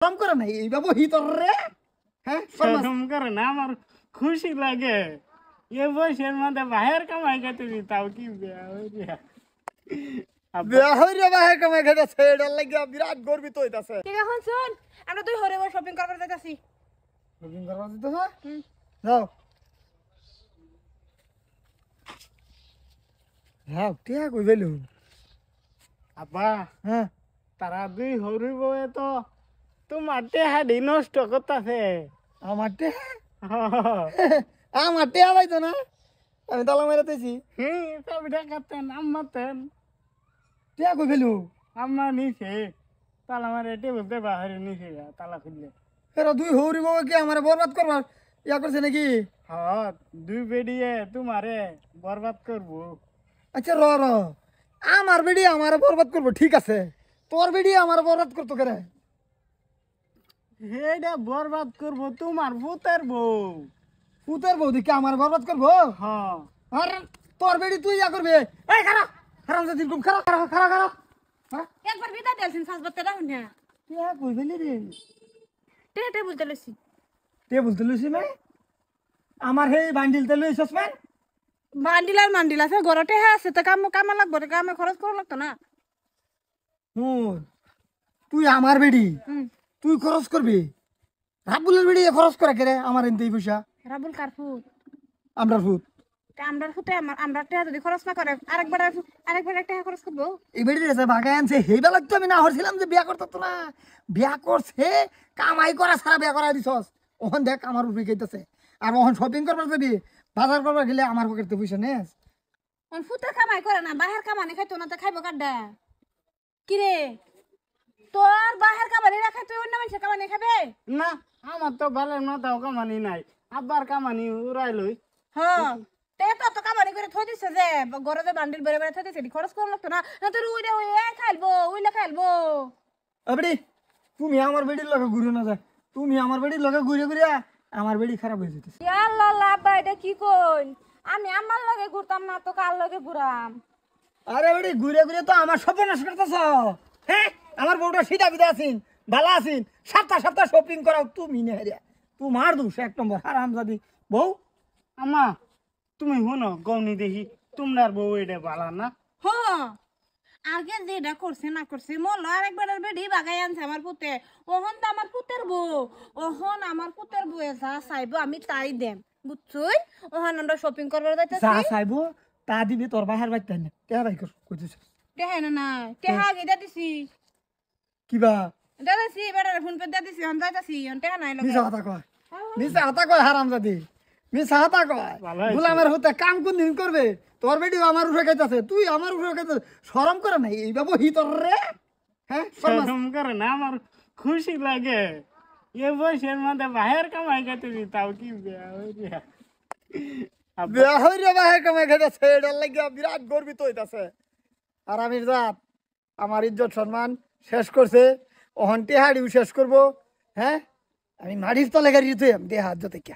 শরম করে না এই বাবু হিতর রে হ্যাঁ শরম করে না আমার খুশি লাগে এ বয়সের মধ্যে বাহির কামাই খেতে তাও কি বিয়া হইছে বিয়া হইরে বাহির কামাই খাইতেছে এটার লাগিয়া বিরাট গর্বিত হইতাছে ঠিক এখন শুন আমরা দুই হরে শপিং করবার যাইতাছি শপিং করবা দিতেছ যাও হ্যাঁ টিয়া কই বেলু আব্বা হ্যাঁ তারা দুই হরি বয়ে তো তোমার টেহাডি নষ্ট করতেছে আমার টিয়া আমার টিয়া পাইতো না আমি তালা মেরাতেছি সব দেখাতেন আম্মাতেন টিয়া কই বেলু আম্মা নিছে তালা মারে টেবুলতে বাহিরে নিছে তালা খুললে এরা দুই হৌরি বাবা কি আমার বরবাদ করবার ইয়া করছে নাকি হ্যাঁ দুই বেডিয়ে তোমারে বরবাদ করবো আচ্ছা র র আমার বেডি আমার বরবাদ করবো ঠিক আছে তোর বেডি আমার বরবাদ করতো কেরে হেডা বরবাদ করবো তোমার ভূতের বউ পুতের বউ দেখি আমার বরবাদ করবো হ্যাঁ আর তোর বেডি তুই ইয়া করবে এই খারাপ খারাপ যদি খুব খারাপ খারাপ খারাপ খারাপ হ্যাঁ একবার বিদা দিলছিন সাজবাতে রাহুন না টিয়া কই বেলি রে টেটে বলতে লইছি টেবুল তো লইছি না আমার সেই বান্ডিল তে লইছস মান বান্ডিল আর মান্ডিল আছে ঘরতে আছে তো কামা লাগবো কামে খরচ করা লাগতো না হুন তুই আমার বেডি তুই খরচ করবি রাবুলের বেডি খরচ করে কেরে আমার এনতে পয়সা রাবুল কারফুট আমরা ভূত আমরার ফুটে আমরা টেহা যদি খরচ না করে আরেকবার একটা খরচ করবো এই বেডি রে ভাগায় আনছে হেইবা লাগতো আমি না হরছিলাম যে বিয়া করতে তো না বিয়া করছে কামাই করা সারা বিয়া করা দিছস ওহন দেখ আমার উপরে কইতাছে আর ওহন শপিং করবার যাবি বাজার করবার গেলে আমার পকেটে পয়সা নেস ফুটে কামাই করে না বাহের কামানি খাইতো না তো খাইবো কাড্ডা কিরে তোর বাহের কামানি না খাইতো অন্য মানুষের কামানি খাবে না আমার তো ভালের মাথাও কামানি নাই আব্বার কামানি উড়াই লই হ্যাঁ তো কামানি করে থই দিছে যে ঘরে যে বান্ডিল বেড়ে বেড়ে থই দিছে খরচ করা লাগতো না না তোর উইলে খাইলবো আবড়ি তুমি আমার বেডির লগে ঘুরে না যায় তুমি আমার বেডির লগে ঘুরে ঘুরে আমার বেডি খারাপ হয়ে যেতেছে আল্লাহ আব্বা এটা কি কই আমি আমার লগে ঘুরতাম না তো কার লগে ঘুরাম আরে বেডি ঘুরে ঘুরে তো আমার সর্বনাশ করতেছ হ্যাঁ আমার বউটা সিধা বিধা আছিন ভালো আছিন সপ্তাহ সপ্তাহ শপিং করাও তুমি নে হারিয়া তোমার দোষ এক নম্বর হারামজাদি বউ আম্মা তুমি শুনো গৌনি দেখি তোমার বউ এটা বালা না হ্যাঁ আগে যেটা করছে না করছে মল আরেকবার বেডি বাগাই আনছে আমার পুতে ওহন তো আমার পুতের বউ ওহন আমার পুতের বউ যা চাইবো আমি তাই দেম বুঝছুই ওহন আমরা শপিং করবার যা যাইতাছি চাইবো তা দিবি তোর বাহার বাইতে না টেহা বাই কর কইছিস টেহা না টেহা আগে দিছি কিবা দাদাছি বেটারে ফোন পে দিছি হন যাইতাছি হন টেহা নাই লগে মিছা কথা কয় মিছা কথা কয় হারামজাদি মিছা কথা কয় ভালো হয়েছে। গোলামের হতে কাম কোন দিন করবে তোর বেটিও আমার উপরে খাইতাছে তুই আমার উপরে খাইতাছে শরম করে না এই বাবু হিতর রে হ্যাঁ শরম করে না আমার খুশি লাগে এ বয়সের মধ্যে বাহির কামাই খেতে তাও কি বিয়া হইছে বিয়া হইরে বাহির কামাই খাইতাছে এটার লাগিয়া বিরাট গর্বিত হইতাছে আর আমি জাত আমার ইজ্জত সম্মান শেষ করছে ওহন টেহাড়িও শেষ করবো হ্যাঁ আমি মাটির তলে গাড়ি তুই দেহা হাত যতে কে